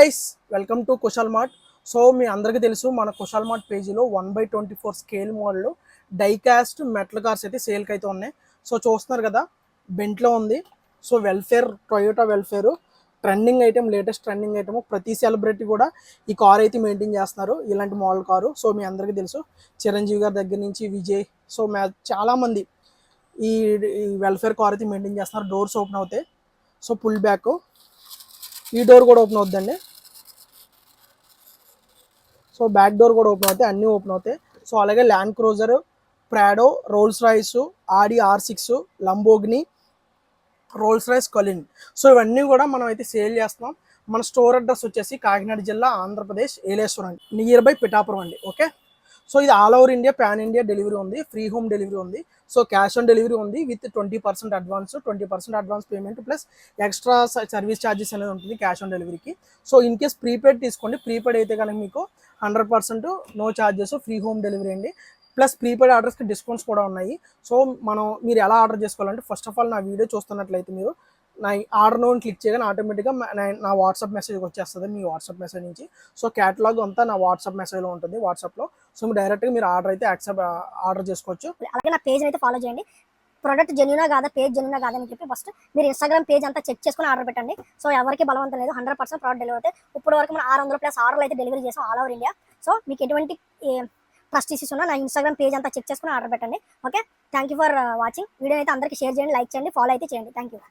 Guys, welcome to Kushal Mart. So మీ అందరికీ తెలుసు మన కుషల్ మార్ట్ పేజీలో 1/24 scale model diecast metal cars అయితే సేల్కి అయితే ఉన్నాయి. సో చూస్తున్నారు కదా, బెంట్లో ఉంది. So Vellfire, Toyota Vellfire trending item, latest trending item. ప్రతి సెలబ్రిటీ కూడా ఈ కార్ అయితే మెయింటైన్ చేస్తున్నారు, ఇలాంటి మోడల్ కారు. సో మీ అందరికీ తెలుసు, చిరంజీవి గారి దగ్గర నుంచి విజయ్, సో చాలామంది ఈ వెల్ఫేర్ కార్ అయితే మెయింటైన్ చేస్తున్నారు. డోర్స్ ఓపెన్ అవుతాయి. సో పుల్ బ్యాక్, ఈ డోర్ కూడా ఓపెన్ అవుతుందండి. సో బ్యాక్ డోర్ కూడా ఓపెన్ అవుతాయి, అన్నీ ఓపెన్ అవుతాయి. సో అలాగే Land Cruiser, Prado, Rolls Royce, Audi R6, Lamborghini, Rolls Royce Cullinan. So ఇవన్నీ కూడా మనం అయితే సేల్ చేస్తున్నాం. మన స్టోర్ అడ్రస్ వచ్చేసి కాకినాడ జిల్లా, ఆంధ్రప్రదేశ్, ఏలేశ్వరం, నియర్ బై పిఠాపురం అండి. ఓకే, సో ఇది all over India, pan India delivery ఉంది, ఫ్రీ హోమ్ డెలివరీ ఉంది. సో క్యాష్ ఆన్ డెలివరీ ఉంది with 20% advance, 20% advance payment plus extra service charges అనేది ఉంటుంది క్యాష్ ఆన్ డెలివరీకి. సో ఇన్ కేస్ ప్రీపెయిడ్ తీసుకోండి, prepaid అయితే కనుక మీకు 100% no charges, free home delivery అండి. ప్లస్ ప్రీపెయిడ్ ఆర్డర్స్కి డిస్కౌంట్స్ కూడా ఉన్నాయి. సో మీరు ఎలా ఆర్డర్ చేసుకోవాలంటే, ఫస్ట్ ఆఫ్ ఆల్ నా వీడియో చూస్తున్నట్లయితే మీరు నా ఆర్డర్ నోన్ క్లిక్ చేయగానే ఆటోమేటిక్గా నా వాట్సాప్ మెసేజ్ వచ్చేస్తుంది, మీ వాట్సాప్ మెసేజ్ నుంచి. సో క్యాటలాగ్ అంతా నా వాట్సాప్ మెసేజ్లో ఉంటుంది, వాట్సాప్లో. సో మీరు డైరెక్ట్గా మీరు ఆర్డర్ అయితే ఆర్డర్ చేసుకోవచ్చు. అలాగే నా పేజ్ అయితే ఫాలో చేయండి. ప్రొడక్ట్ జెన్యూనా కాదా, పేజ్ జెన్యూనా కాదని చెప్పి ఫస్ట్ మీరు ఇన్స్టాగ్రామ్ పేజ్ అంతా చెక్ చేసుకుని ఆర్డర్ పెట్టండి. సో ఎవరికి బలవంతం లేదు, 100% ప్రోడక్ట్ డెలివరీ అవుతాయి. ఇప్పుడు వరకు మనం 600+ ఆర్డర్లు అయితే డెలివరీ చేసాం ఆల్ ఓవర్ ఇండియా. సో మీకు ఎటువంటి ట్రస్ట్ ఇష్యూస్ ఉన్నా నా ఇన్స్టాగ్రామ్ పేజ్ అంతా చెక్ చేసుకుని ఆర్డర్ పెట్టండి. Okay, thank you for watching. Video అయితే అందరికీ షేర్ చేయండి, లైక్ చేయండి, ఫాలో అయితే చేయండి. Thank you.